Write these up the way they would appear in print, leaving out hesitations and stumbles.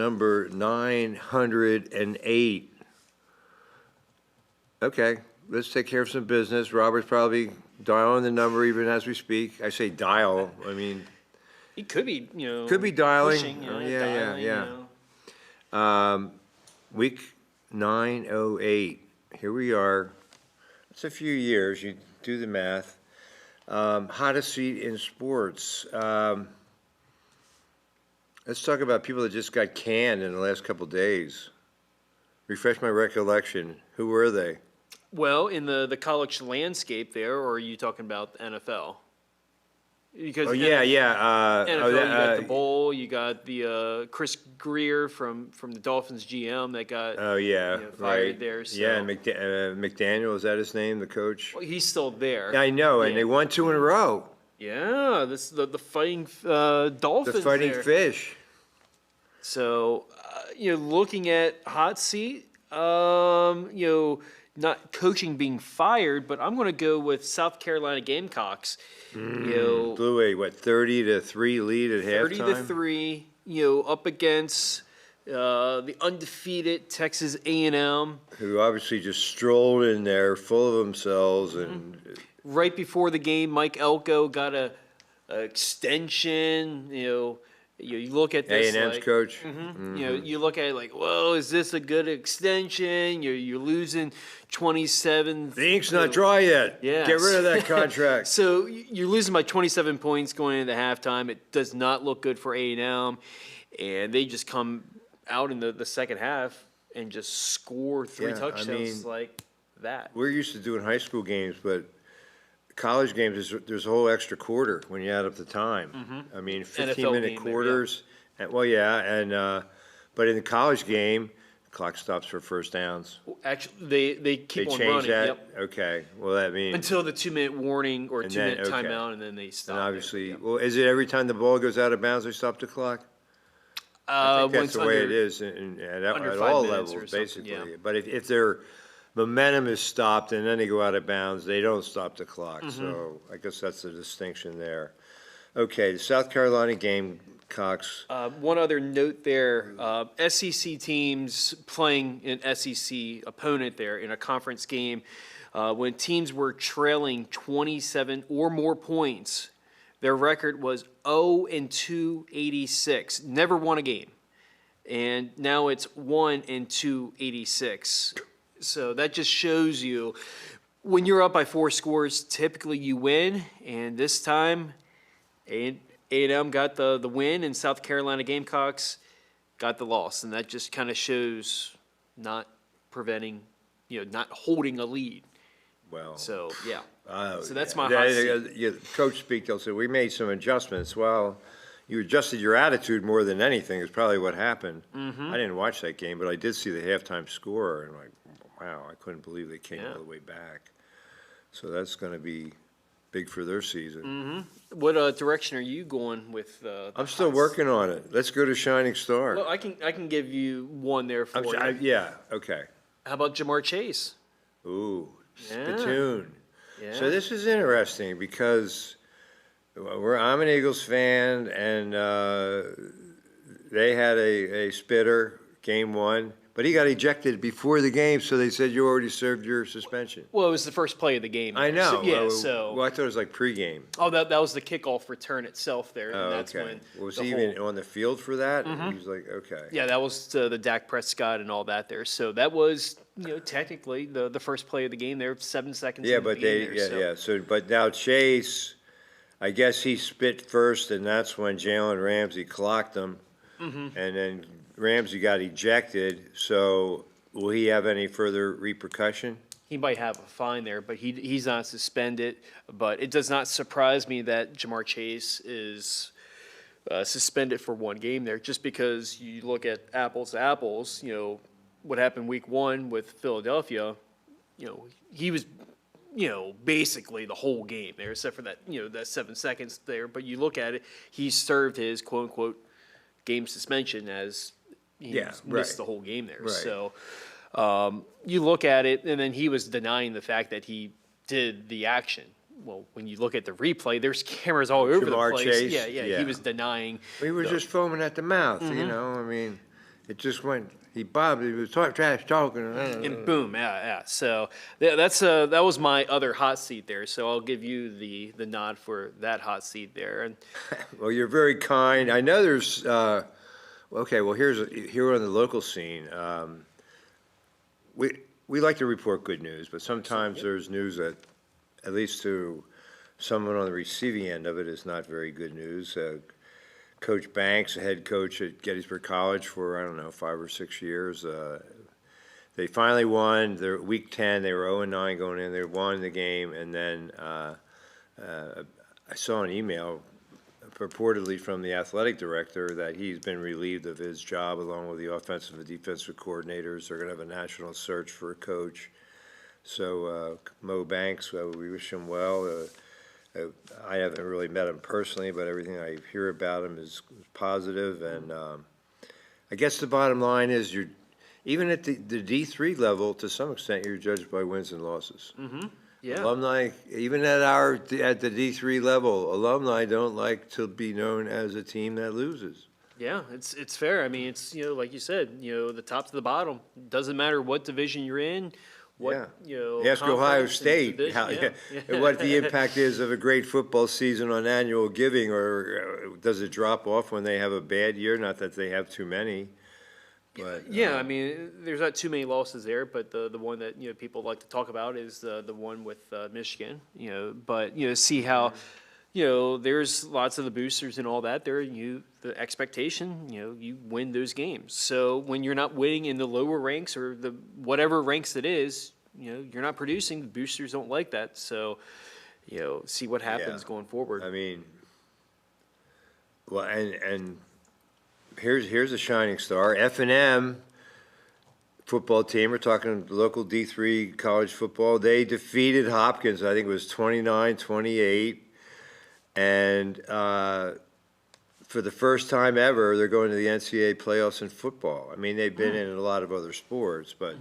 number 908. Okay, let's take care of some business. Robert's probably dialing the number even as we speak. I say dial, I mean, He could be, could be dialing. pushing, Oh, dialing, yeah. Week 908. Here we are. It's a few years. You do the math. Hottest seat in sports. Let's talk about people that just got canned in the last couple days. Refresh my recollection. Who were they? Well, in the college landscape there, or are you talking about the NFL? Because Oh, yeah. NFL, you got the uh, bowl, you got the Chris Greer from the Dolphins GM that got Oh, yeah, fired right. there. So. Yeah, McDaniel, is that his name, the coach? Well, he's still there. Yeah, I know, and Yeah. they won 2 in a row. Yeah, this the fighting Dolphins. The Fighting there. Fish. So, looking at hot seat, not coaching being fired, but I'm going to go with South Carolina Gamecocks. Blew a, 30-3 lead at halftime? 30-3, up against the undefeated Texas A&M. Who obviously just strolled in there full of themselves and Right before the game, Mike Elko got a extension. You look at this. A&M's like, coach. you look at it like, well, is this a good extension? You're losing 27. The ink's not dry yet. Yes. Get rid of that contract. So you're losing by 27 points going into halftime. It does not look good for A&M, and they just come out in the second half and just score three Yeah, I touchdowns mean, like that. We're used to doing high school games, but college games, there's a whole extra quarter when you add up the time. I mean, 15-minute game there, quarters. And, well, yeah, and but in the college game, the clock stops for first downs. Actually, they keep They on change running. that? Yep. Okay, well, that means. Until the 2-minute warning or And 2-minute then- okay. timeout, and then they stop. And it. obviously, Yep. well, is it every time the ball goes out of bounds, they stop the clock? I think When that's it's the way under- it is under at 5 all minutes or levels, something, basically. yeah. But if their momentum is stopped and then they go out of bounds, they don't stop the clock. Mm-hmm. So I guess that's the distinction there. Okay, the South Carolina Gamecocks. One other note there, SEC teams playing an SEC opponent there in a conference game, when teams were trailing 27 or more points, their record was 0-286, never won a game. And now it's 1-286. So that just shows you when you're up by 4 scores, typically you win. And this time, A&M got the win, and South Carolina Gamecocks got the loss. And that just kind of shows not preventing, not holding a lead. Well, So, yeah. So that's yeah. my hot seat. Yeah, Coach Speakdale said, we made some adjustments. Well, you adjusted your attitude more than anything is probably what happened. I didn't watch that game, but I did see the halftime score, and like, wow, I couldn't believe they came all the way back. So that's going to be big for their season. What direction are you going with? I'm still working on it. Let's go to Shining Star. Well, I can give you one there for you. Yeah, okay. How about Jamar Chase? Ooh, Yeah. spittoon. Yeah. So this is interesting because I'm an Eagles fan, and they had a spitter game 1, but he got ejected before the game, so they said you already served your suspension. Well, it was the first play of the game. I know. So Well, I thought it was like pregame. that was the kickoff return itself there, and Oh, that's okay. when Was the he whole- even on the field for that? He was like, okay. Yeah, that was the Dak Prescott and all that there. So that was technically the first play of the game there, 7 seconds. Yeah, into but the game they, there, so. yeah. So, but now Chase, I guess he spit first, and that's when Jalen Ramsey clocked him, and then Ramsey got ejected. So, will he have any further repercussion? He might have a fine there, but he's not suspended. But it does not surprise me that Jamar Chase is suspended for 1 game there, just because you look at apples to apples. What happened week 1 with Philadelphia. He was basically the whole game there, except for that that 7 seconds there. But you look at it, he served his quote unquote game suspension as he missed the whole game there. Right. So you look at it, and then he was denying the fact that he did the action. Well, when you look at the replay, there's cameras all over Jamar the place. Chase? Yeah, Yeah. he was denying. He was just foaming at the mouth, I mean, It just went, he was trash talking. And boom, yeah. So that was my other hot seat there. So I'll give you the nod for that hot seat there. And Well, you're very kind. I know there's, okay, well, here on the local scene, we like to report good news, but sometimes there's news that, at least to someone on the receiving end of it, is not very good news. Coach Banks, the head coach at Gettysburg College for, I don't know, 5 or 6 years. They finally won. They're week 10. They were 0-9 going in. They won the game, and then I saw an email purportedly from the athletic director that he's been relieved of his job along with the offensive and defensive coordinators. They're going to have a national search for a coach. So Mo Banks, we wish him well. I haven't really met him personally, but everything I hear about him is positive. And I guess the bottom line is even at the D3 level, to some extent, you're judged by wins and losses. yeah, Alumni, even at the D3 level, alumni don't like to be known as a team that loses. yeah, it's fair. I mean, it's, like you said, the top to the bottom. Doesn't matter what division you're in. Yeah. What, Ask Ohio conference and State division, yeah. what the impact is of a great football season on annual giving, or does it drop off when they have a bad year? Not that they have too many, but. Yeah, I mean, there's not too many losses there, but the one that, people like to talk about is the one with Michigan, but, see how, there's lots of the boosters and all that there, the expectation, you win those games. So when you're not winning in the lower ranks or the whatever ranks it is, you're not producing, the boosters don't like that. So, see what happens Yeah. going forward. I mean, well, and here's a shining star. F&M football team, we're talking local D3 college football, they defeated Hopkins, I think it was 29-28. And for the first time ever, they're going to the NCAA playoffs in football. I mean, they've been in a lot of other sports, but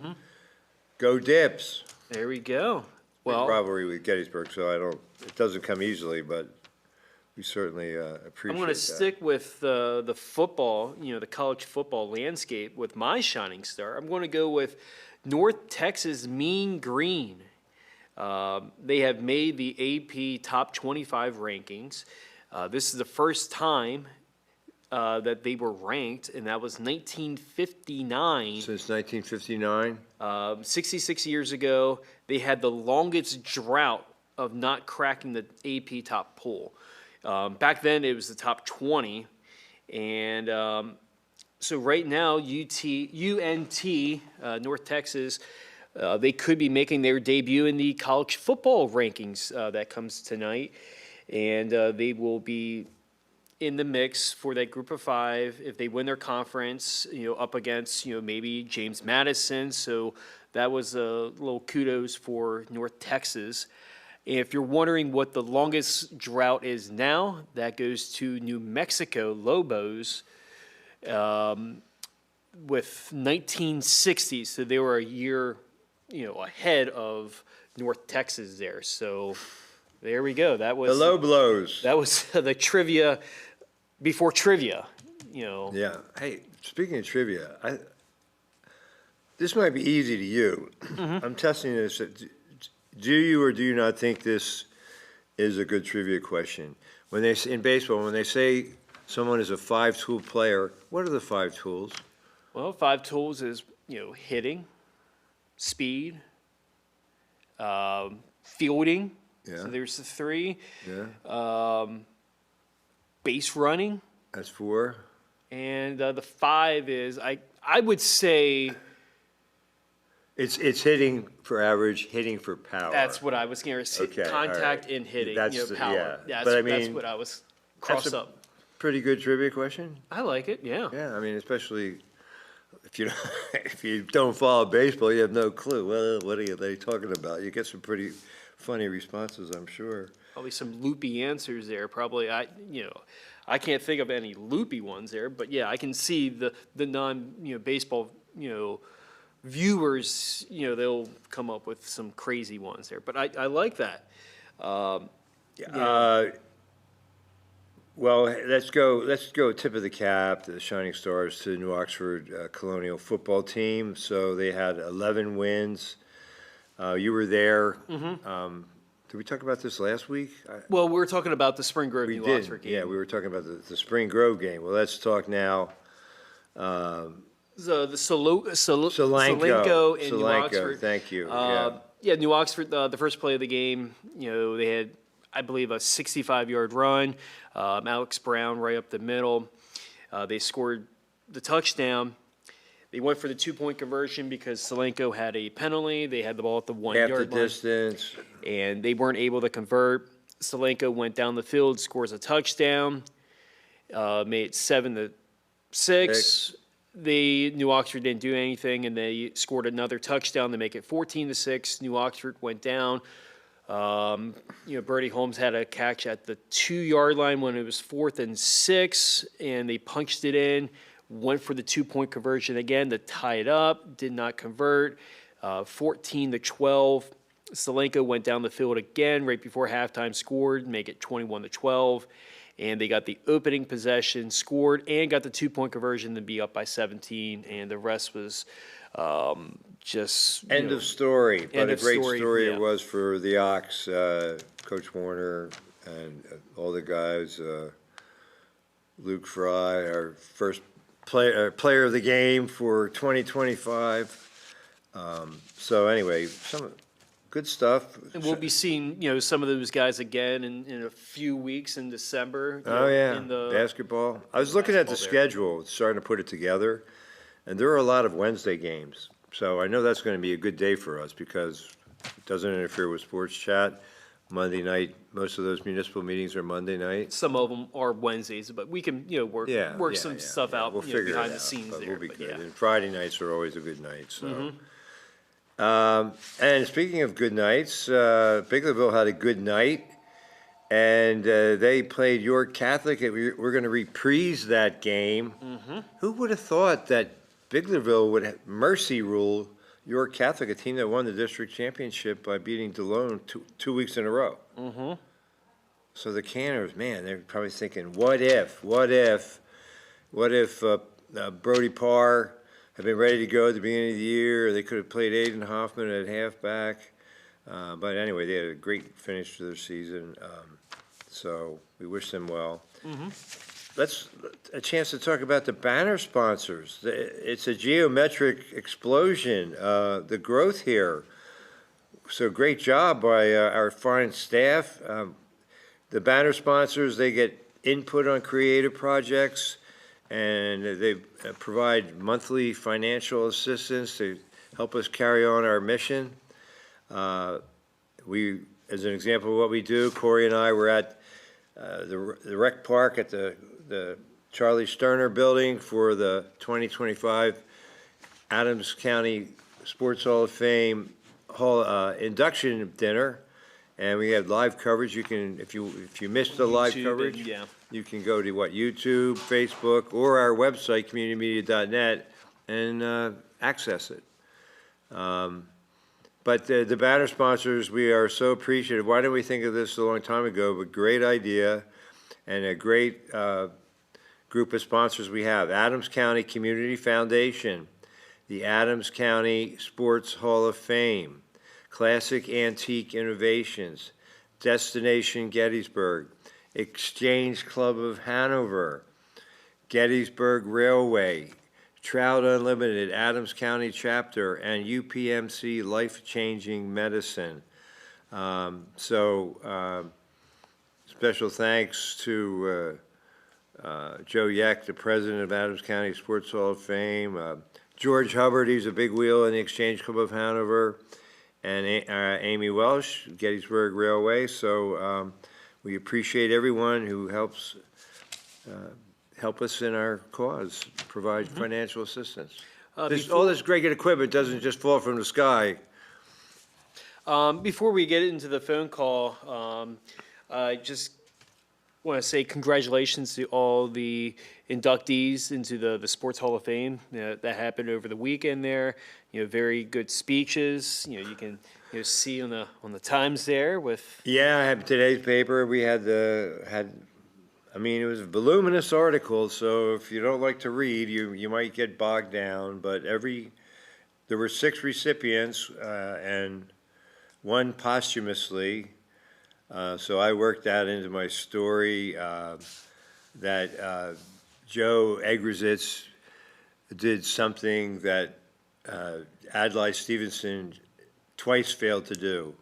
go Dips. There we go. Big Well, rivalry with Gettysburg, so it doesn't come easily, but we certainly appreciate I'm going that. to stick with the football, the college football landscape with my shining star. I'm going to go with North Texas Mean Green. They have made the AP Top 25 rankings. This is the first time that they were ranked, and that was 1959. Since 1959? 66 years ago, they had the longest drought of not cracking the AP top poll. Back then, it was the top 20, and so right now, UNT, North Texas, they could be making their debut in the college football rankings that comes tonight, and they will be in the mix for that group of 5 if they win their conference, up against, maybe James Madison. So that was a little kudos for North Texas. If you're wondering what the longest drought is now, that goes to New Mexico Lobos with 1960. So they were a year, ahead of North Texas there. So there we go. That was The low blows. That was the trivia before trivia. Yeah. Hey, speaking of trivia, this might be easy to you. I'm testing this. Do you or do you not think this is a good trivia question? When they in baseball, when they say someone is a 5-tool player, what are the 5 tools? Well, 5 tools is hitting, speed, fielding. Yeah. So there's the 3. Yeah, Base running, that's 4. and the 5 is I would say It's hitting for average, hitting for power. that's what I was going to say. Okay, all Contact right. and hitting, That's the- power. yeah. That's, But I that's mean, what I was that's cross a- up. Pretty good trivia question. I like it. Yeah. Yeah, I mean, especially if you if you don't follow baseball, you have no clue. Well, what are they talking about? You get some pretty funny responses, I'm sure. Probably some loopy answers there. Probably I can't think of any loopy ones there, but yeah, I can see the non baseball viewers they'll come up with some crazy ones there. But I like that. Yeah. Well, let's go tip of the cap, the Shining Stars, to the New Oxford Colonial football team. So they had 11 wins. You were there. Did we talk about this last week? Well, we're talking about the Spring Grove We New did, Oxford game. yeah, we were talking about the Spring Grove game. Well, let's talk now. The Solanco Solanco, and New Solanco, Oxford. thank you, Yeah, New Oxford, the first play of the game, they had, I believe, a 65-yard run. Alex Brown right up the middle. They scored the touchdown. They went for the 2-point conversion because Solanco had a penalty. They had the ball at the 1 half the yard line, distance. and they weren't able to convert. Solanco went down the field, scores a touchdown, made it 7-6. New Oxford didn't do anything, and they scored another touchdown to make it 14-6. New Oxford went down. Bertie Holmes had a catch at the 2 yard line when it was 4th and 6, and they punched it in. Went for the 2-point conversion again to tie it up. Did not convert. 14-12. Solanco went down the field again right before halftime, scored, make it 21-12. And they got the opening possession, scored, and got the 2-point conversion to be up by 17. And the rest was just End of story, but end a of great story, story yeah. it was for the Ox, Coach Warner and all the guys, Luke Fry, our first player of the game for 2025. So anyway, some good stuff. And we'll be seeing, some of those guys again in a few weeks in December. Oh, yeah, in the basketball. I was looking at the basketball there. schedule, starting to put it together, and there are a lot of Wednesday games. So I know that's going to be a good day for us because it doesn't interfere with sports chat. Monday night, most of those municipal meetings are Monday night. Some of them are Wednesdays, but we can, work Yeah, work yeah, some yeah, stuff yeah. out, We'll figure it behind out, the scenes but there. we'll be but good. yeah. And Friday nights are always a good night, so. Mm-hmm. And speaking of good nights, Biglerville had a good night, and they played York Catholic. We're going to reprise that game. Mm-hmm. Who would have thought that Biglerville would mercy rule York Catholic, a team that won the district championship by beating DeLone two weeks in a row? Mm-hmm. So the Canners, man, they're probably thinking, what if Brody Parr had been ready to go at the beginning of the year? They could have played Aiden Hoffman at halfback. But anyway, they had a great finish to their season. So we wish them well. Let's a chance to talk about the banner sponsors. It's a geometric explosion, the growth here. So great job by our fine staff. The banner sponsors, they get input on creative projects, and they provide monthly financial assistance to help us carry on our mission. We, as an example of what we do, Corey and I were at the rec park at the Charlie Sterner building for the 2025 Adams County Sports Hall of Fame induction dinner. And we had live coverage. You can, if you missed the live YouTube coverage, and, yeah. you can go to YouTube, Facebook, or our website, communitymedia.net, and access it. But the banner sponsors, we are so appreciative. Why didn't we think of this a long time ago? But great idea, and a great group of sponsors we have. Adams County Community Foundation, the Adams County Sports Hall of Fame, Classic Antique Innovations, Destination Gettysburg, Exchange Club of Hanover, Gettysburg Railway, Trout Unlimited, Adams County Chapter, and UPMC Life Changing Medicine. Special thanks to Joe Yeck, the president of Adams County Sports Hall of Fame, George Hubbard, he's a big wheel in the Exchange Club of Hanover, and Amy Welsh, Gettysburg Railway. So we appreciate everyone who helps help us in our cause, provide financial assistance. All this great equipment doesn't just fall from the sky. Before we get into the phone call, I just want to say congratulations to all the inductees into the Sports Hall of Fame that happened over the weekend there. Very good speeches. You can see on the Times there with. Yeah, I have today's paper. We had I mean, it was a voluminous article, so if you don't like to read, you might get bogged down, but there were 6 recipients, and one posthumously. So I worked that into my story, that Joe Egrizitz did something that Adlai Stevenson twice failed to do,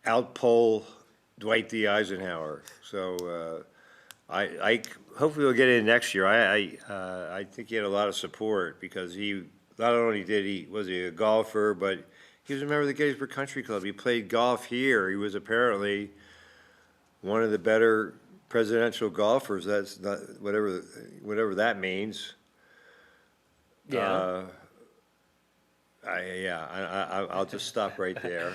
outpoll Dwight D. Eisenhower. So I hopefully we'll get in next year. I think he had a lot of support because he not only was he a golfer, but he was a member of the Gettysburg Country Club. He played golf here. He was apparently one of the better presidential golfers. That's not whatever that means. Yeah. I'll just stop right there.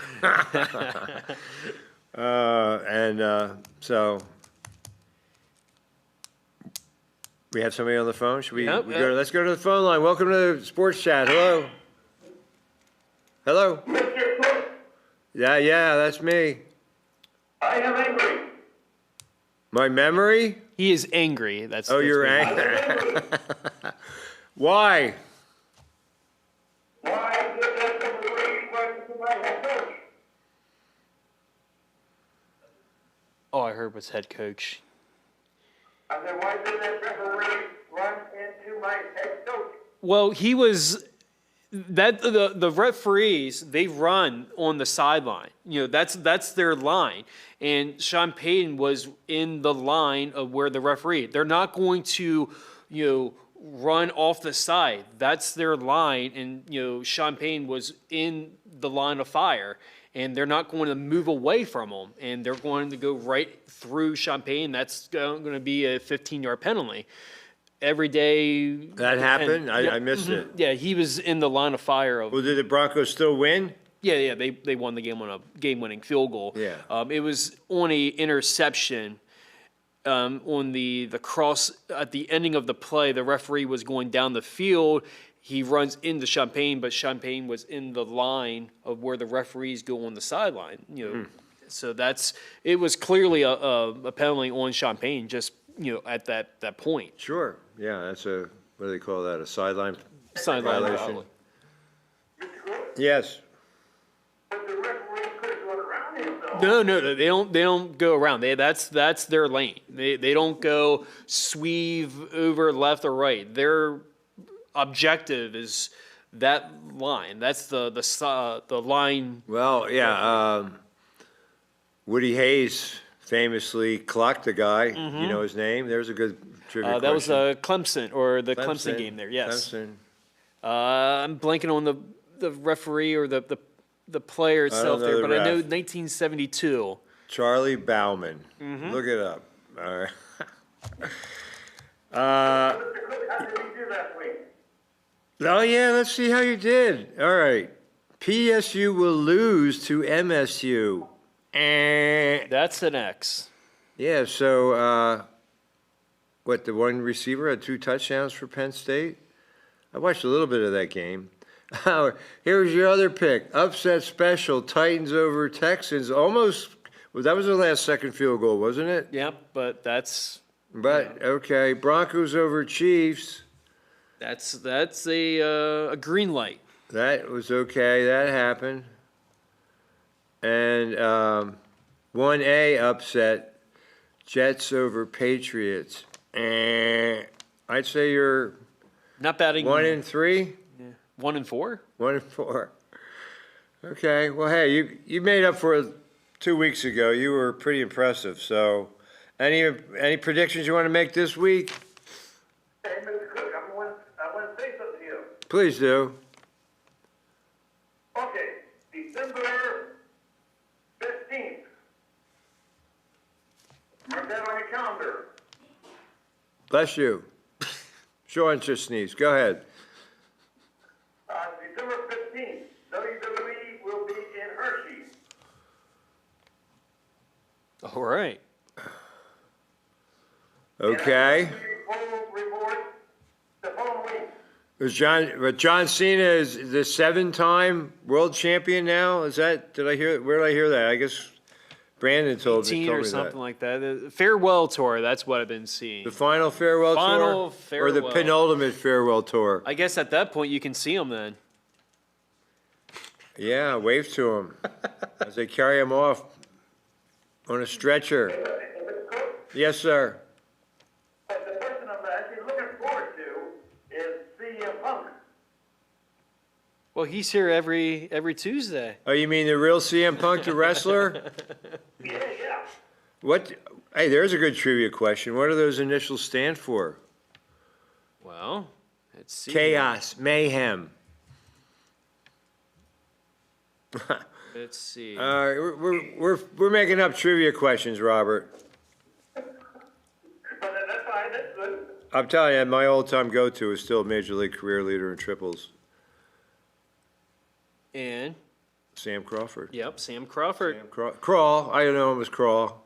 So we have somebody on the phone. Should we? Yep, Let's go to the phone line. Welcome to Sports Chat. Hello. Hello. Mr. Cook, Yeah, that's me. I am angry. My memory? He is angry. That's Oh, you're what- angry. Why? Why did that referee run to my head coach? Oh, I heard it was head coach. I said, why did that referee run into my head coach? Well, he was that the referees, they run on the sideline. You know, that's their line. And Sean Payton was in the line of where the referee. They're not going to, run off the side. That's their line. And Sean Payton was in the line of fire. And they're not going to move away from him. And they're going to go right through Sean Payton. That's going to be a 15-yard penalty. Every day. That happened? I missed it. Yeah, he was in the line of fire of. Well, did the Broncos still win? Yeah, they won the game on a game-winning field goal. Yeah. It was on a interception. On the cross at the ending of the play, the referee was going down the field. He runs into Champagne, but Champagne was in the line of where the referees go on the sideline. So it was clearly a penalty on Champagne, just at that point. Sure. Yeah, that's what do they call that? A sideline Sideline violation? probably. Mr. Cook, Yes. but the referee could have gone around him, though. No, they don't go around. That's their lane. They don't go sweeve over left or right. Their objective is that line. That's the line. Well, yeah. Woody Hayes famously clocked a guy. You know his name? There's a good trivia That was question. Clemson or the Clemson game there. Yes. Clemson. I'm blanking on the referee or the player itself know there, the but I know ref. 1972. Charlie Bauman. Look it up. All right. Mr. Cook, how did he do that week? Oh, yeah, let's see how you did. All right. PSU will lose to MSU. That's an X. Yeah, so, the one receiver had 2 touchdowns for Penn State? I watched a little bit of that game. Here's your other pick. Upset special, Titans over Texans. Almost, well, that was the last second field goal, wasn't it? Yep, but that's Okay, Broncos over Chiefs. a green light. That was okay, that happened. And 1A upset, Jets over Patriots. I'd say you're Not batting 1 and 3, 1 and 4. 1 and 4. Okay, well, hey, you made up for it 2 weeks ago. You were pretty impressive. So, any predictions you want to make this week? Hey, Mr. Cook, I want to say something to you. Please do. Okay, December 15th. Mark that on your calendar. Bless you. Sean just sneezed. Go ahead. December 15th, WWE will be in Hershey. All right. Okay. And I will report the following week. John Cena is the 7-time world champion now? Is that, where did I hear that? I guess Brandon told 18 me or that. something like that. The farewell tour, that's what I've been seeing. The final farewell Final tour? Or the farewell. penultimate farewell tour? I guess at that point you can see them then. Yeah, wave to him as they carry him off on a stretcher. Yes, sir. But the person I'm actually looking forward to is CM Punk. Well, he's here every Tuesday. Oh, you mean the real CM Punk, the wrestler? Yeah, yeah. What? Hey, there's a good trivia question. What do those initials stand for? Well, let's see. Chaos, mayhem. Let's see. We're making up trivia questions, Robert. But that's fine, that's good. I'm telling you, my all-time go-to is still Major League career leader in triples, And Sam Crawford. yep, Sam Crawford. Crawl, I know him as Crawl.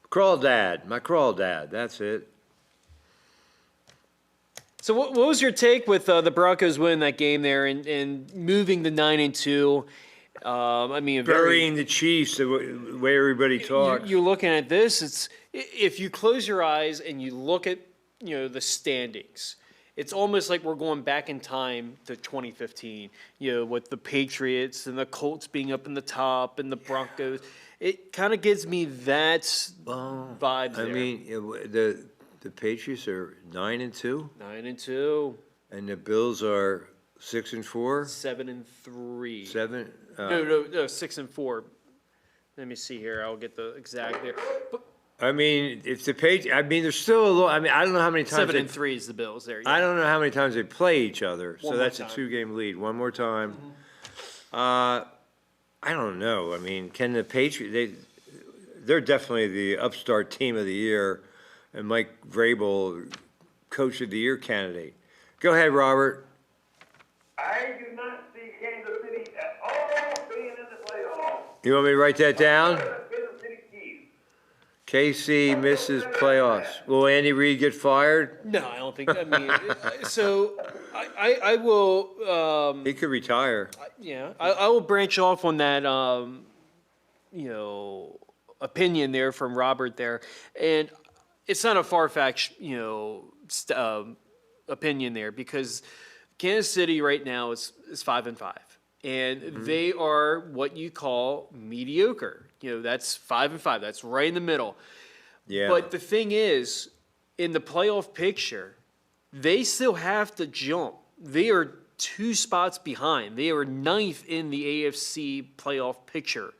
Crawl Dad, my Crawl Dad, that's it. So what was your take with the Broncos winning that game there and moving to 9-2? I mean, a very, Burying the Chiefs, the way everybody talks. you're looking at this. It's if you close your eyes and you look at the standings, it's almost like we're going back in time to 2015. With the Patriots and the Colts being up in the top and the Broncos. It kind of gives me that vibes I there. mean, the Patriots are 9-2, 9-2, and the Bills are 6-4, 7-3. 7. No, 6-4. Let me see here. I'll get the exact there. But I mean, if the Patriots, I mean, there's still a little. I mean, I don't know how many times 7-3 is the Bills there. I don't know how many times they play each other. So One more that's a time. 2-game lead. One more time. I don't know. I mean, can the Patriots? They're definitely the upstart team of the year, and Mike Vrabel, coach of the year candidate. Go ahead, Robert. I do not see Kansas City at all being in the playoffs. You want me to write that down? Kansas City Chiefs. KC misses playoffs. Will Andy Reid get fired? No, I don't think. I mean, so I will. He could retire. Yeah, I will branch off on that. Opinion there from Robert there, and it's not a far-fetched opinion there because Kansas City right now is 5-5, and they are what you call mediocre. That's 5-5. That's right in the middle. Yeah. But the thing is, in the playoff picture, they still have to jump. They are 2 spots behind. They are 9th in the AFC playoff picture.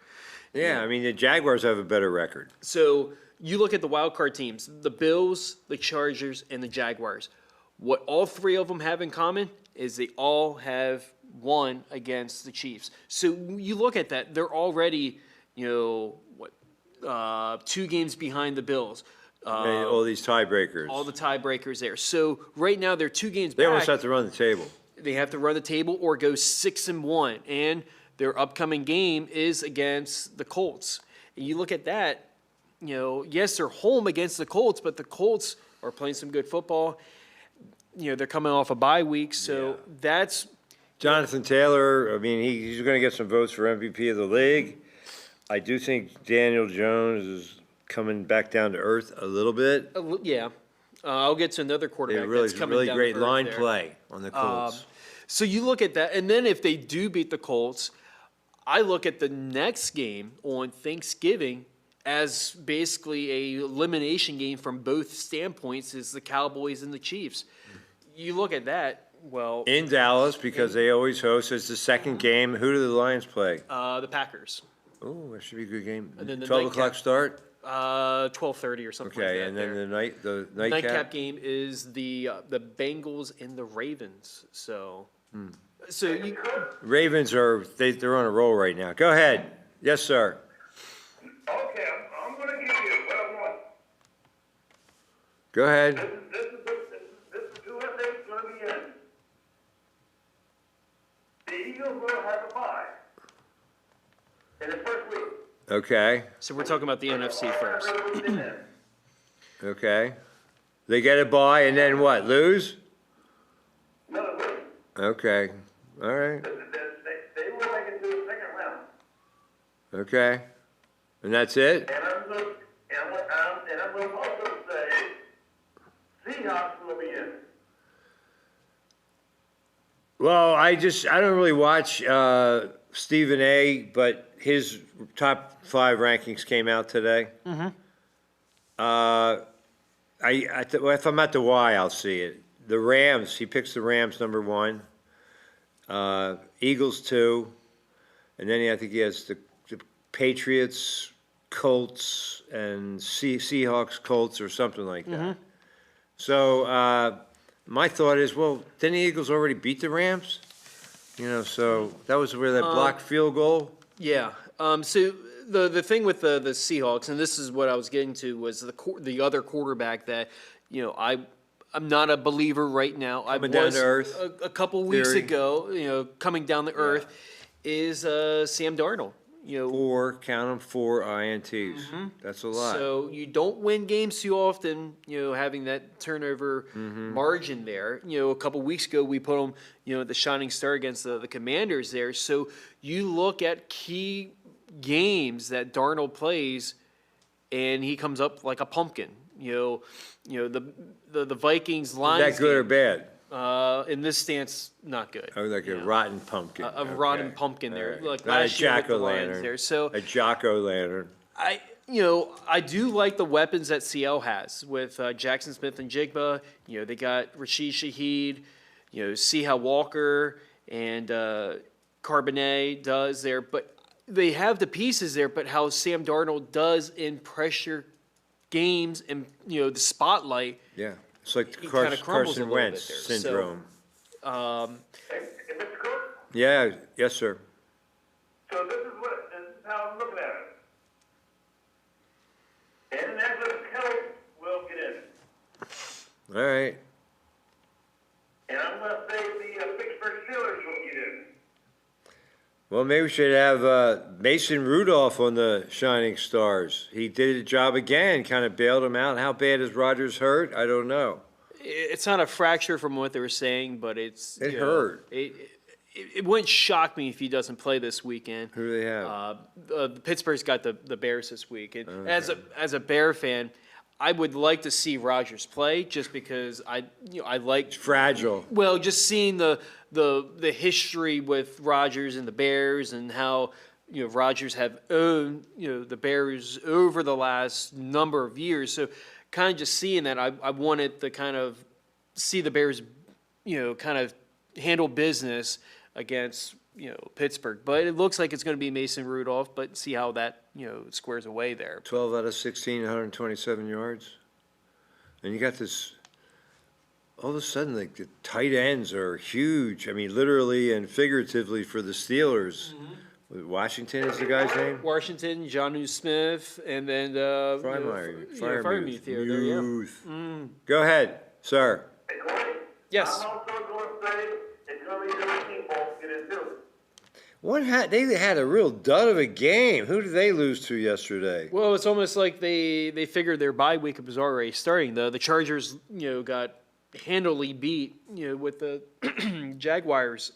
Yeah, I mean, the Jaguars have a better record. So you look at the wild card teams, the Bills, the Chargers, and the Jaguars. What all 3 of them have in common is they all have won against the Chiefs. So you look at that, they're already, 2 games behind the Bills. And all these tiebreakers. All the tiebreakers there. So right now they're 2 games They back. almost have to run the table. They have to run the table or go 6-1, and their upcoming game is against the Colts. And you look at that, yes, they're home against the Colts, but the Colts are playing some good football. They're coming off a bye week, so that's Jonathan Taylor, I mean, he's going to get some votes for MVP of the league. I do think Daniel Jones is coming back down to earth a little bit. yeah. I'll get to another They quarterback really, that's coming really down great to earth line there. play on the Colts. So you look at that, and then if they do beat the Colts, I look at the next game on Thanksgiving as basically a elimination game from both standpoints is the Cowboys and the Chiefs. You look at that, well, In Dallas, because they always host, it's the second game. Who do the Lions play? the Packers, Oh, that should be a good game. And then the 12 nightcap. o'clock start? 12:30 or something like Okay, that. and then there. the Nightcap nightcap? game is the Bengals and the Ravens. So, Hmm. so you, Ravens they're on a roll right now. Go ahead. Yes, sir. Okay, I'm gonna give you what I want. Go ahead. This is who I think is gonna be in. The Eagles will have a bye in the first week. Okay, so we're talking about the NFC first. okay. They get a bye and then what, lose? Another week. Okay, all right, They will make it to the second round. okay. And that's it? And I'm going to also say Seahawks will be in. Well, I don't really watch Stephen A., but his top 5 rankings came out today. Mm-hmm. If I'm at the Y, I'll see it. The Rams, he picks the Rams number 1, Eagles 2, and then I think he has the Patriots, Colts, and Seahawks, Colts, or something like that. So my thought is, well, didn't the Eagles already beat the Rams? So that was where that blocked field goal. Yeah. So the thing with the Seahawks, and this is what I was getting to, was the other quarterback that I'm not a believer right now. I Coming down was to earth. a couple weeks Theory. ago. Coming down to earth is Sam Darnold. 4 INTs. That's a lot. So you don't win games too often, having that turnover margin there. A couple weeks ago we put him, the shining star against the Commanders there. So you look at key games that Darnold plays, and he comes up like a pumpkin. The Vikings Lions. Is that good or bad? In this stance, not good. Oh, like a rotten pumpkin. A rotten Okay. pumpkin there, All right. like Not a last year with the Lions jack-o'-lantern. there. So A jack-o'-lantern. I do like the weapons that Seattle has with Jackson Smith and Jigba. They got Rashid Shaheed, see how Walker and Carbonet does there. But they have the pieces there, but how Sam Darnold does in pressure games and, the spotlight. Yeah. It's like He kinda crumbles a Carson little Wentz bit there. So, syndrome. Hey, Mr. Cook, Yeah, yes, sir. so this is how I'm looking at it. Indianapolis Colts will get in. All right. And I'm going to say the Pittsburgh Steelers will get in. Well, maybe we should have Mason Rudolph on the Shining Stars. He did a job again, kind of bailed him out. How bad is Rodgers hurt? I don't know. It's not a fracture from what they were saying, but it's It hurt. It wouldn't shock me if he doesn't play this weekend. Who do they have? Pittsburgh's got the Bears this week, and as a Bear fan, I would like to see Rodgers play just because I like Fragile. well, just seeing the history with Rodgers and the Bears and how Rodgers have owned the Bears over the last number of years. So kind of just seeing that, I wanted to kind of see the Bears kind of handle business against Pittsburgh. But it looks like it's going to be Mason Rudolph. But see how that squares away there. 12 out of 16, 127 yards. And you got this, all of a sudden, like the tight ends are huge. I mean, literally and figuratively for the Steelers. Washington is the guy's name? Washington, Jonnu Smith, and then Freiermuth. here. There you go. Youth. Go ahead, sir. Hey, Corey, Yes. I'm also going to say it's going to be the people get in too. They had a real dud of a game. Who did they lose to yesterday? Well, it's almost like they figured their bye week was already starting. The Chargers, got handily beat, with the Jaguars.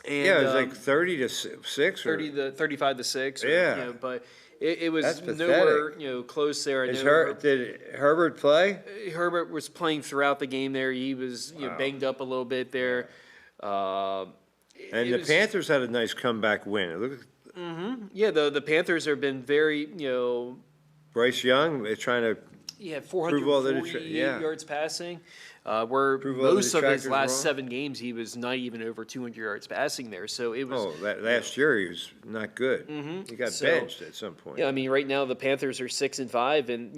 And, Yeah, it was like 30 to 6 or 35 to 6. Or, Yeah. But it was That's nowhere, pathetic. close there. I Is know did Herbert play? Herbert was playing throughout the game there. He was banged up a little bit there. And It the was- Panthers had a nice comeback win. It looked Yeah, the Panthers have been very, Bryce Young is trying to he had Prove all the 448 yeah. yards passing. Where Prove all the most of his detractors last wrong. 7 games, he was not even over 200 yards passing there. So it was. last year he was not good. He got So- benched at some point. Yeah, I mean, right now the Panthers are 6-5, and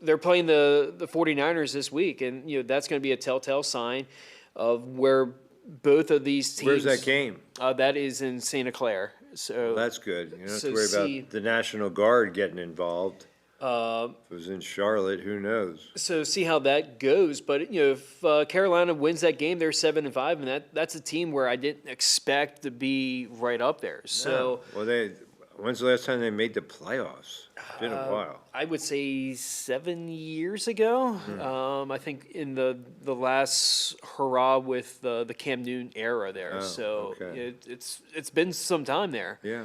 they're playing the 49ers this week, and that's going to be a telltale sign of where both of these teams. Where's that game? That is in Santa Clara. So That's good. You don't have So to worry see- about the National Guard getting involved. Uh, If it was in Charlotte, who knows? So see how that goes. But if Carolina wins that game, they're 7-5, and that's a team where I didn't expect to be right up there. So Well, when's the last time they made the playoffs? It's been a while. I would say 7 years ago. I think in the last hurrah with the Cam Newton era there. Oh, so okay. it's been some time there. Yeah.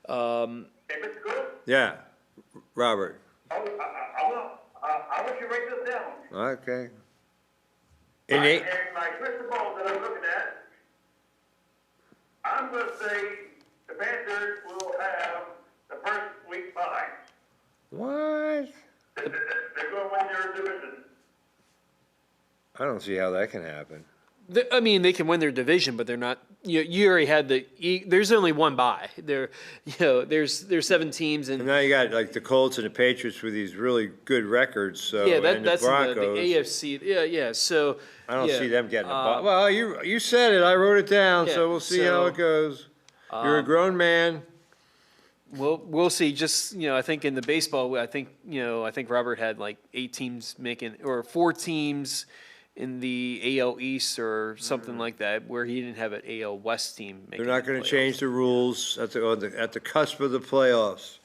Hey, Mr. Cook, Yeah. Robert, I want you to write this down. okay. And In eight, my crystal ball that I'm looking at, I'm going to say the Panthers will have the first week bye. what? They're going to win their division. I don't see how that can happen. I mean, they can win their division, but they're not. You already had there's only one bye. There's 7 teams, And and now you got like the Colts and the Patriots with these really good records, so, yeah, and the that's the Broncos. AFC. Yeah. So I don't yeah, see them getting a bye. Well, you said it, I wrote it down, yeah, so we'll see how so, it goes. You're a grown man. we'll see. Just I think in the baseball, I think Robert had like 8 teams making, or 4 teams in the AL East or something like that, where he didn't have an AL West team making. They're not the gonna playoffs. change the rules at the cusp of the playoffs.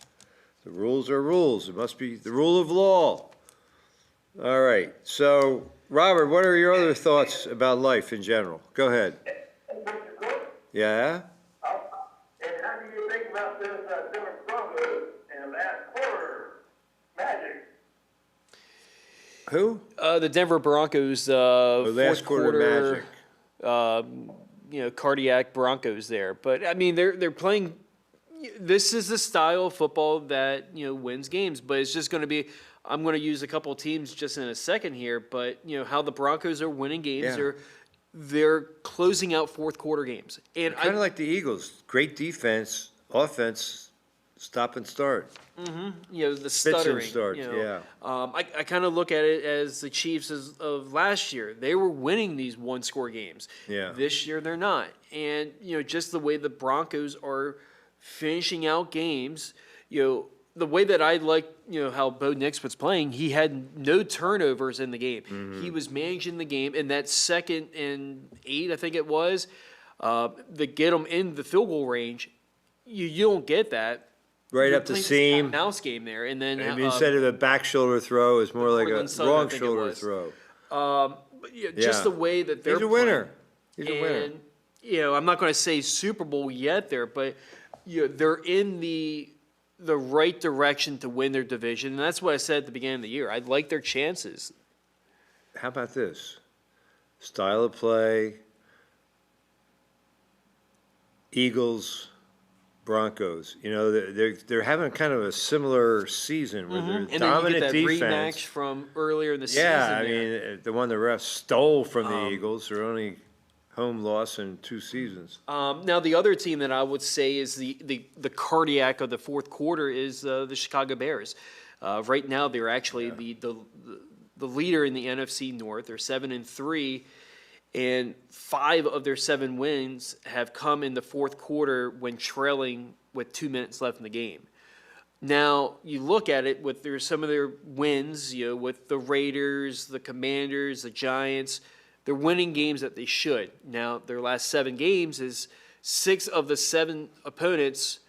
The rules are rules. It must be the rule of law. All right, so, Robert, what are your other thoughts about life in general? Go ahead. Mr. Cook, Yeah? and how do you think about this Denver Broncos in the last quarter Magic? Who? The Denver Broncos, The last fourth quarter Magic. Cardiac Broncos there. But I mean, they're playing. This is the style of football that wins games. But it's just going to be. I'm going to use a couple of teams just in a second here. But how the Broncos are winning games. Yeah. They're closing out fourth quarter games, and Kind of like the Eagles. Great defense, offense, stop and start. the stuttering. starts, yeah. I kind of look at it as the Chiefs of last year. They were winning these 1-score games. Yeah. This year they're not, and just the way the Broncos are finishing out games. The way that I like, how Bo Nix was playing, he had no turnovers in the game. Mm-hmm. He was managing the game, and that 2nd and 8, I think it was, that get them in the field goal range. You don't get that. Right You're up the playing this seam. mouse game there, and then And instead of a back shoulder throw, it's more like a Portland Sun, I wrong think it shoulder was. throw. but, just Yeah. the way that they're He's a winner. He's a winner. And I'm not going to say Super Bowl yet there, but they're in the right direction to win their division, and that's what I said at the beginning of the year. I like their chances. How about this? Style of play, Eagles, Broncos. They're having kind of a similar season where they're And then you dominant get that defense. rematch from earlier in the Yeah, season. I mean, the one the refs stole from the Eagles, their only home loss in 2 seasons. Now, the other team that I would say is the cardiac of the fourth quarter is the Chicago Bears. Right now, they're actually the leader in the NFC North. They're 7-3, and 5 of their 7 wins have come in the fourth quarter when trailing with 2 minutes left in the game. Now, you look at it with some of their wins, with the Raiders, the Commanders, the Giants. They're winning games that they should. Now, their last 7 games is 6 of the 7 opponents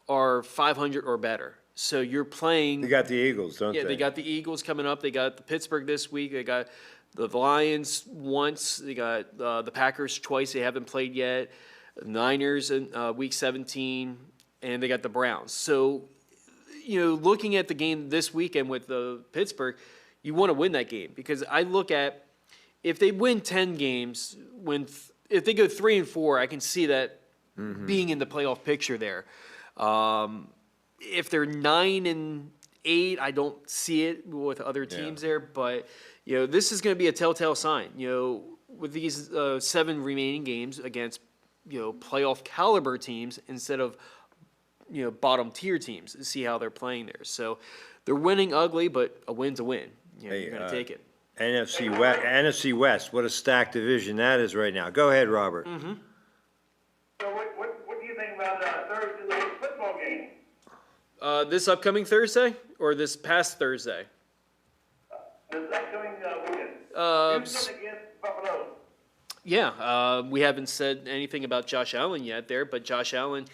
are 500 or better. So you're playing. They got the Eagles, don't they? Yeah, they got the Eagles coming up. They got the Pittsburgh this week. They got the Lions once. They got the Packers twice. They haven't played yet. Niners in week 17, and they got the Browns. So, looking at the game this weekend with Pittsburgh, you want to win that game because I look at. If they win 10 games, if they go 3-4, I can see that being in the playoff picture there. If they're 9-8, I don't see it with other teams there. But this is going to be a telltale sign. With these 7 remaining games against playoff caliber teams instead of bottom tier teams, to see how they're playing there. So they're winning ugly, but a win's a win. You're going to take it. NFC West, what a stacked division that is right now. Go ahead, Robert. Mm-hmm. So what do you think about Thursday night football game? This upcoming Thursday or this past Thursday? This upcoming weekend. s- Houston against Buffalo. Yeah, we haven't said anything about Josh Allen yet there, but Josh Allen.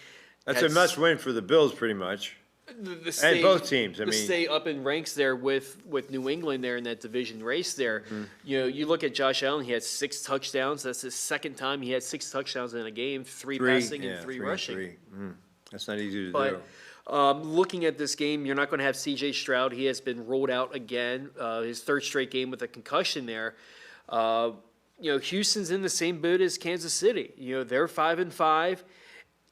That's has- a must-win for the Bills, pretty much. the stay, both teams, I to mean- stay up in ranks there with New England there in that division race there. Mm-hmm. You look at Josh Allen. He had 6 touchdowns. That's his second time he had 6 touchdowns in a game. 3 passing and 3 rushing. That's not easy to do. But Looking at this game, you're not going to have C.J. Stroud. He has been rolled out again, his third straight game with a concussion there. Houston's in the same boat as Kansas City. They're 5-5.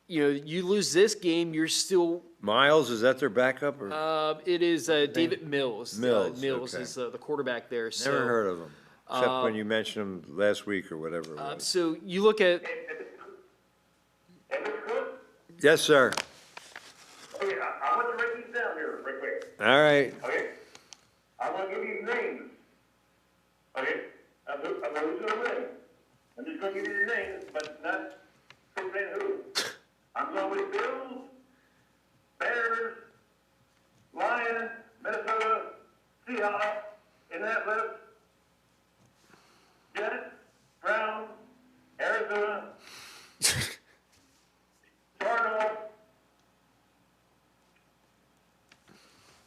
You lose this game, you're still. Miles, is that their backup? Or? It is David Mills. Mills, okay. is the quarterback there. So, Never heard of him, except when you mentioned him last week or whatever it was. So you look at. And it's good. Yes, sir. Okay, I want to write these down here real quick. All right. Okay? I want to give you names. Okay? I'm who's going to win. I'm just going to give you the names, but not saying who. I'm going with Bills, Bears, Lions, Minnesota, Seahawks, in that list. Jets, Browns, Arizona, Cardinals,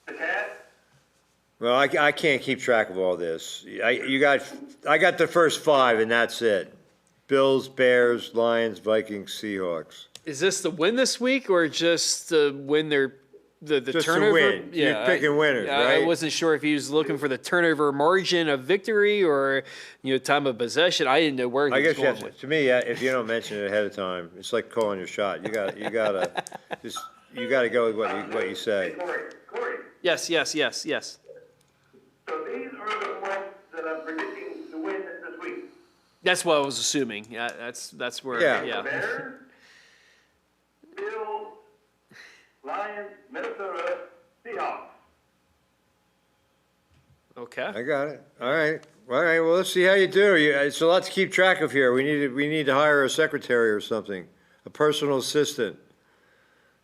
the Cats. Well, I can't keep track of all this. I got the first five, and that's it. Bills, Bears, Lions, Vikings, Seahawks. Is this the win this week or just the win their the Just to turnover? win. You're picking winners, I right? wasn't sure if he was looking for the turnover margin of victory or time of possession. I didn't know where he I was guess you going have to, with. to me, if you don't mention it ahead of time, it's like calling your shot. You gotta you gotta go with what you say. Corey. Yes. So these are the ones that I'm predicting to win this week. That's what I was assuming. Yeah, that's where. Yeah. Bears, Bills, Lions, Minnesota, Seahawks. Okay. I got it. All right. Well, let's see how you do. It's a lot to keep track of here. We need to hire a secretary or something, a personal assistant.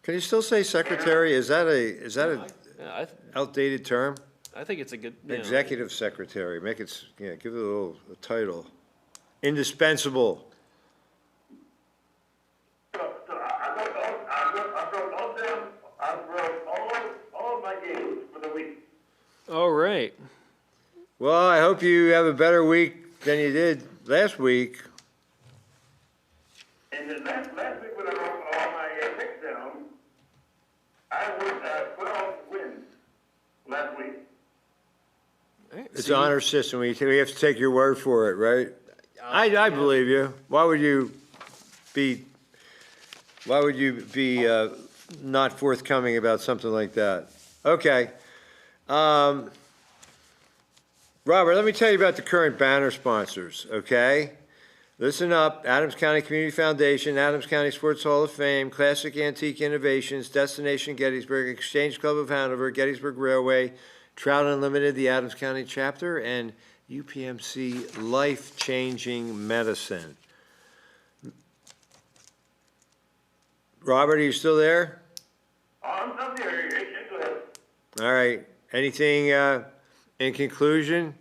Can you still say secretary? Is that a Yeah, outdated term? I think it's a good. Executive secretary. Make it. Yeah. Give it a title. Indispensable. So I wrote all of my games for the week. All right. Well, I hope you have a better week than you did last week. And then last week when I wrote all my picks down, I was 12 wins last week. It's an honor system. We have to take your word for it, right? I believe you. Why would you be not forthcoming about something like that? Okay. Robert, let me tell you about the current banner sponsors, okay? Listen up, Adams County Community Foundation, Adams County Sports Hall of Fame, Classic Antique Innovations, Destination Gettysburg, Exchange Club of Hanover, Gettysburg Railway, Trout Unlimited, the Adams County chapter, and UPMC Life Changing Medicine. Robert, are you still there? I'm up there. Go ahead. All right. Anything in conclusion?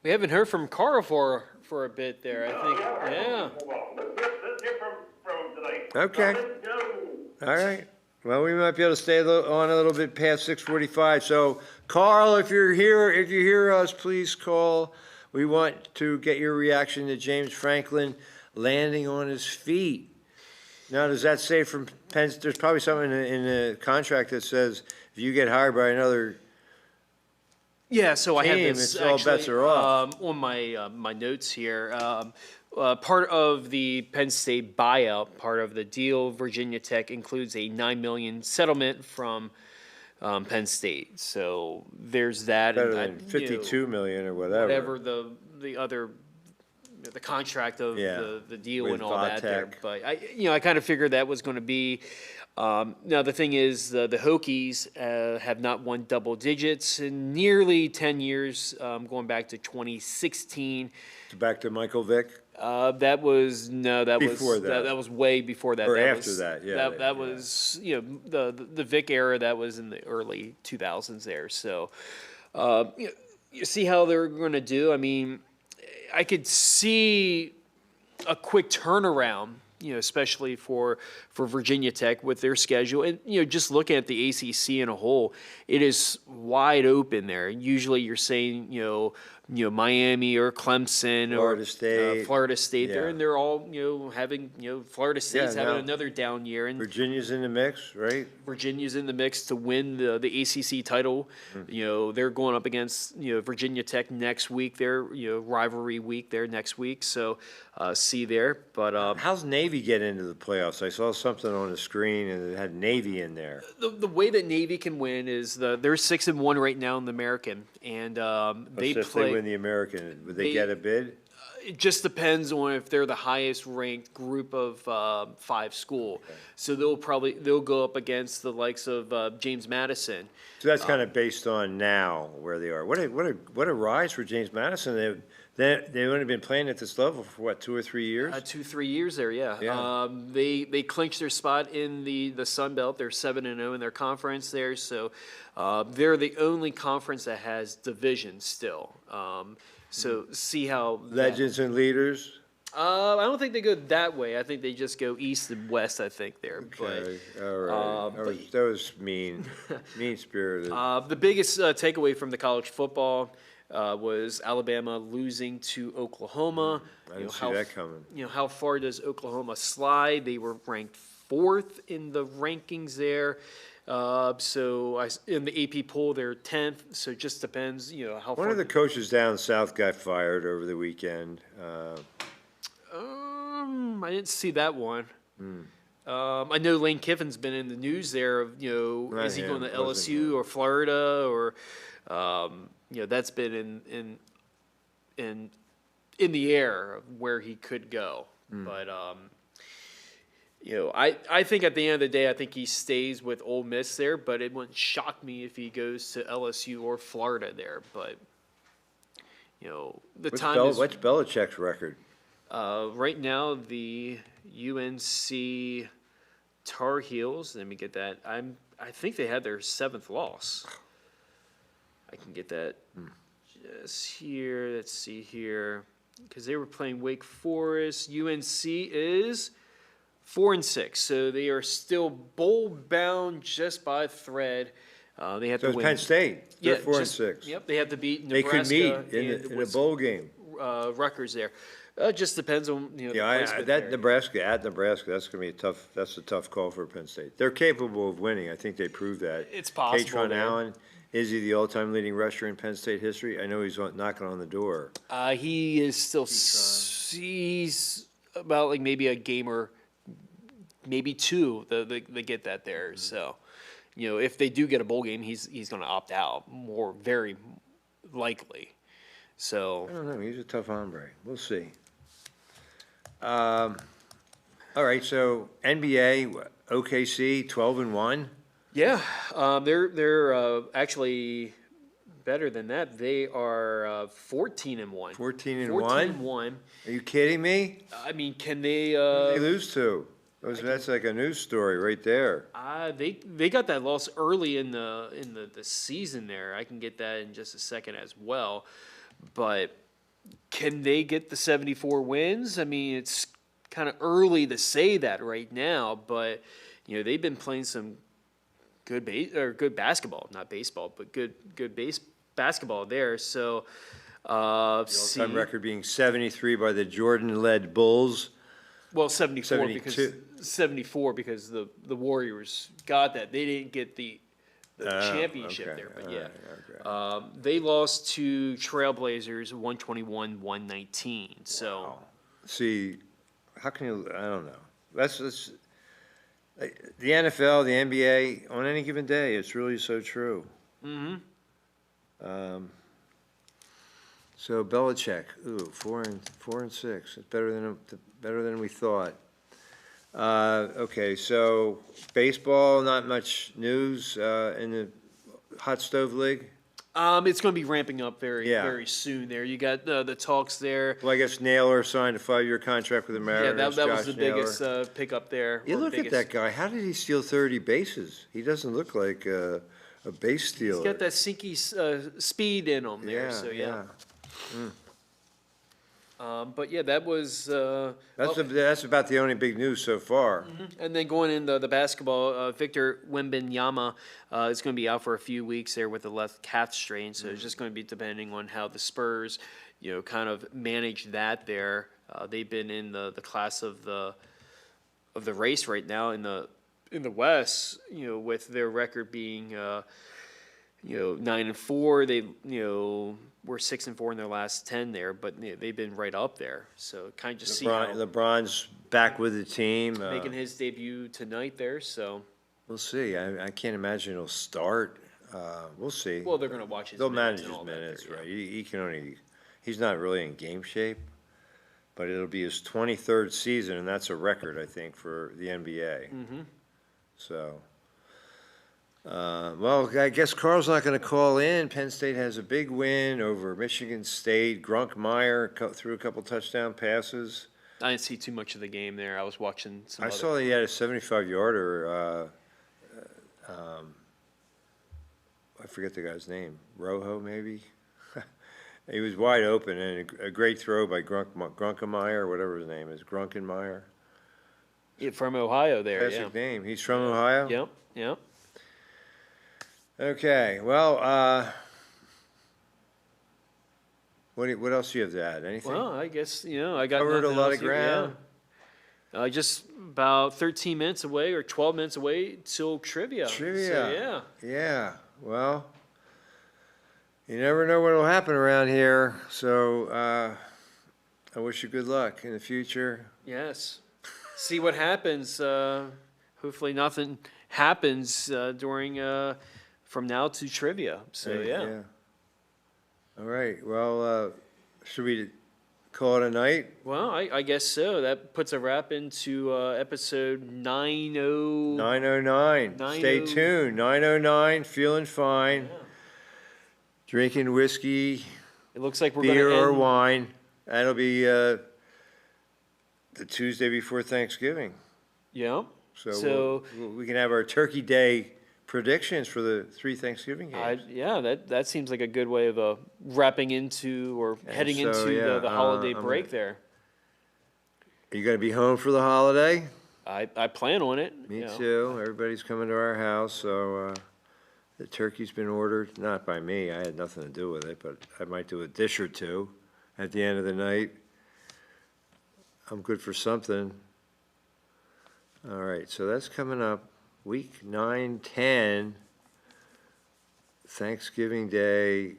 We haven't heard from Carl for a bit there. I think. Yeah. Well, let's hear from tonight. Okay. Let's go. All right. Well, we might be able to stay on a little bit past 6:45. So, Carl, if you hear us, please call. We want to get your reaction to James Franklin landing on his feet. Now, does that say from Penn? There's probably something in the contract that says if you get hired by another. Yeah, so I have Team, this it's all actually, bets are off. on my notes here. Part of the Penn State buyout, part of the deal, Virginia Tech includes a $9 million settlement from Penn State. So there's that. Better and than 52 million or whatever. whatever the other the contract of Yeah, the deal with and all that there. Vatech. But I kind of figured that was going to be. Now the thing is, the Hokies have not won double digits in nearly 10 years, going back to 2016. Back to Michael Vick. That was Before that. that was way before that. Or That after was, that, yeah, That yeah. was the Vic era. That was in the early 2000s there. So you see how they're going to do. I mean, I could see a quick turnaround. Especially for Virginia Tech with their schedule, and just looking at the ACC in a whole, it is wide open there. Usually, you're saying Miami or Clemson Florida or State. Florida State there, Yeah. and they're all, having, Florida State's Yeah, having now- another down year, and Virginia's in the mix, right? Virginia's in the mix to win the ACC title. They're going up against, Virginia Tech next week. Their, rivalry week there next week. So, see there. But How's Navy get into the playoffs? I saw something on the screen and it had Navy in there. the way that Navy can win is they're 6-1 right now in the American, and they If play. they win the American, would they they- get a bid? It just depends on if they're the highest ranked group of 5 school. So they'll go up against the likes of James Madison. So that's kind of based on now where they are. What a rise for James Madison. They've only been playing at this level for what, 2 or 3 years? 2-3 years there, yeah. Yeah. They clinched their spot in the Sun Belt. They're 7-0 in their conference there, so they're the only conference that has divisions still. So see how Legends and leaders. I don't think they go that way. I think they just go east and west. I think there, Okay, all right. That was mean spirited. The biggest takeaway from the college football was Alabama losing to Oklahoma. I didn't see that coming. How far does Oklahoma slide? They were ranked 4th in the rankings there. In the AP poll, they're 10th. So it just depends, how far. One of the coaches down south got fired over the weekend. I didn't see that one. I know Lane Kiffin's been in the news there of, Not is he going to him, wasn't LSU or Florida or, that's been in the air of where he could go. But, I think at the end of the day, I think he stays with Ole Miss there, but it wouldn't shock me if he goes to LSU or Florida there. But, the time is. What's Belichick's record? Right now, the UNC Tar Heels. Let me get that. I think they had their 7th loss. I can get that just here. Let's see here, because they were playing Wake Forest. UNC is 4-6, so they are still bowl bound just by a thread. They have So to it's win. Penn State. They're 4-6. Yep, they have to beat They Nebraska. could meet and in a bowl game. Rutgers there. It just depends on the placement That there. Nebraska, that's gonna be that's a tough call for Penn State. They're capable of winning. I think they proved that. It's possible Katron there. Allen, is he the all-time leading rusher in Penn State history? I know he's knocking on the door. He is still he's about like maybe a game or maybe 2. They get that there. So, if they do get a bowl game, he's going to opt out very likely. So I don't know. He's a tough hombre. We'll see. All right. So NBA, OKC, 12-1. yeah, they're actually better than that. They are 14-1. 14-1. 14-1. Are you kidding me? I mean, can they? They lose to. That's like a news story right there. They got that loss early in the season there. I can get that in just a second as well. But can they get the 74 wins? I mean, it's kind of early to say that right now, but they've been playing some good basketball, not baseball, but good basketball there. So All-time record being 73 by the Jordan-led Bulls. Well, 74 72. because the Warriors got that. They didn't get the championship okay. there, but All yeah. right, okay. They lost to Trailblazers 121-119. So See, how can you? I don't know. That's the NFL, the NBA on any given day. It's really so true. So Belichick, 4-6. It's better than we thought. Okay, so baseball, not much news in the hot stove league. it's going to be ramping up Yeah. very soon there. You got the talks there. Well, I guess Naylor signed a 5-year contract with the Yeah, Mariners. that was Josh the biggest Naylor. pickup there. You or look at biggest- that guy. How did he steal 30 bases? He doesn't look like a base stealer. He's got that sinky speed in him there. Yeah, So yeah. But yeah, that was, That's about the only big news so far. and then going into the basketball, Victor Wembanyama is going to be out for a few weeks there with the left calf strain. So it's just going to be depending on how the Spurs, kind of manage that there. They've been in the class of the race right now in the West. With their record being 9-4. They were 6-4 in their last 10 there, but they've been right up there. So kind of just see how LeBron's back with the team. making his debut tonight there. So We'll see. I can't imagine he'll start. We'll see. well, they're going to watch his They'll minutes manage and his all that minutes, there, yeah. right? He's not really in game shape, but it'll be his 23rd season, and that's a record, I think, for the NBA. So, well, I guess Carl's not going to call in. Penn State has a big win over Michigan State. Grunkmeyer threw a couple touchdown passes. I didn't see too much of the game there. I was watching some. I other- saw he had a 75-yarder. I forget the guy's name. Rojo, maybe? He was wide open, and a great throw by Grunkemeyer, whatever his name is, Grunkenmeyer. Yeah, from Ohio there. Yeah. Classic name. He's from Ohio? Yep. Yep. Okay, well, what else do you have to add? Anything? Well, I guess I got Covered a nothing lot else of here, ground. yeah. Just about 13 minutes away or 12 minutes away till trivia. Trivia. So, yeah. Yeah, well, you never know what'll happen around here, so I wish you good luck in the future. Yes. See what happens. Hopefully nothing happens during from now to trivia. So yeah. All right, well, should we call it a night? Well, I guess so. That puts a wrap into episode 90. 9:09. Stay 90. tuned. 9:09. Feeling fine. Yeah. Drinking whiskey, It looks like we're going beer to or end. wine. That'll be the Tuesday before Thanksgiving. Yeah. So, So- we can have our Turkey Day predictions for the 3 Thanksgiving games. Yeah, that seems like a good way of wrapping into or heading so, into yeah, the holiday I'm break gonna- there. Are you going to be home for the holiday? I plan on it. Me you know. too. Everybody's coming to our house, so the turkey's been ordered, not by me. I had nothing to do with it, but I might do a dish or two at the end of the night. I'm good for something. All right, so that's coming up. Week 9, 10, Thanksgiving Day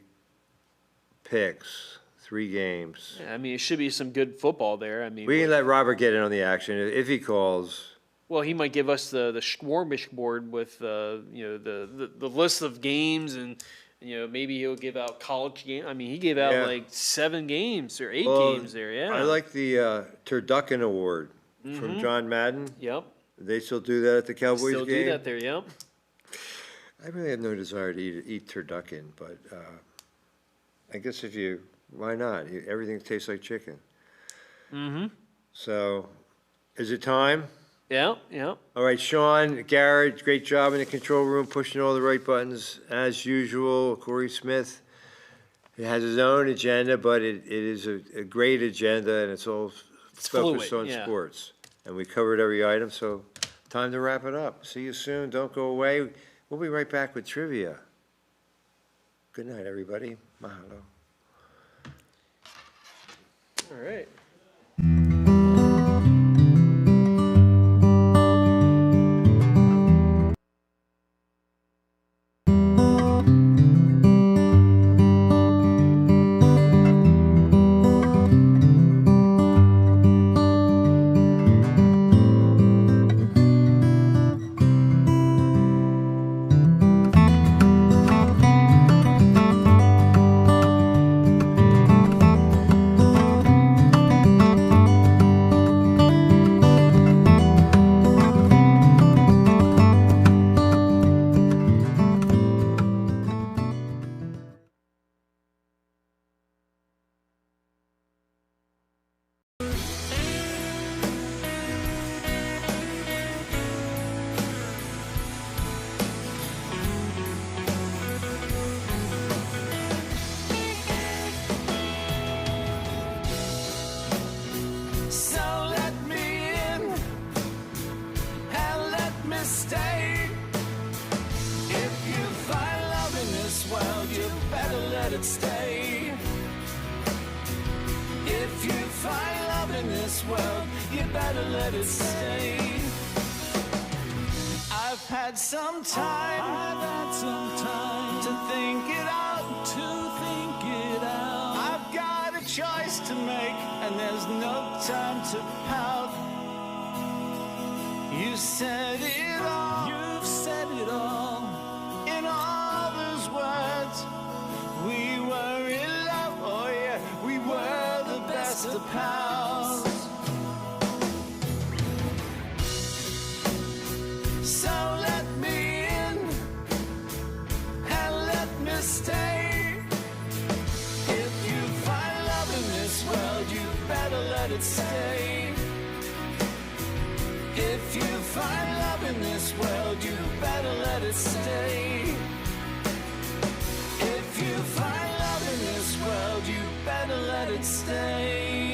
picks, 3 games. Yeah, I mean, it should be some good football there. I mean, We can let Robert get in on the action if he calls. well, he might give us the smorgasbord with the list of games, and maybe he'll give out college game. I mean, he gave out Yeah. like 7 games or 8 Well, games there. Yeah. I like the Turducken Award from John Madden. Yep. They still do that at the Cowboys Still game? do that there. Yep. I really have no desire to eat turducken, but I guess why not? Everything tastes like chicken. Mm-hmm. So, is it time? Yeah. Yeah. All right, Sean, Garrett, great job in the control room, pushing all the right buttons as usual. Corey Smith, he has his own agenda, but it is a great agenda, and it's all focused fluid, on yeah. sports. And we covered every item, so time to wrap it up. See you soon. Don't go away. We'll be right back with trivia. Good night, everybody. Mahalo. All right. let it stay. I've had some time to think it out, I've got a choice to make, and there's no time to pout. You said it all, you've said it all, in all those words. We were in love, oh yeah, we were the best of pals. So let me in, and let me stay. If you find love in this world, you better let it stay. If you find love in this world, you better let it stay. If you find love in this world, you better let it stay.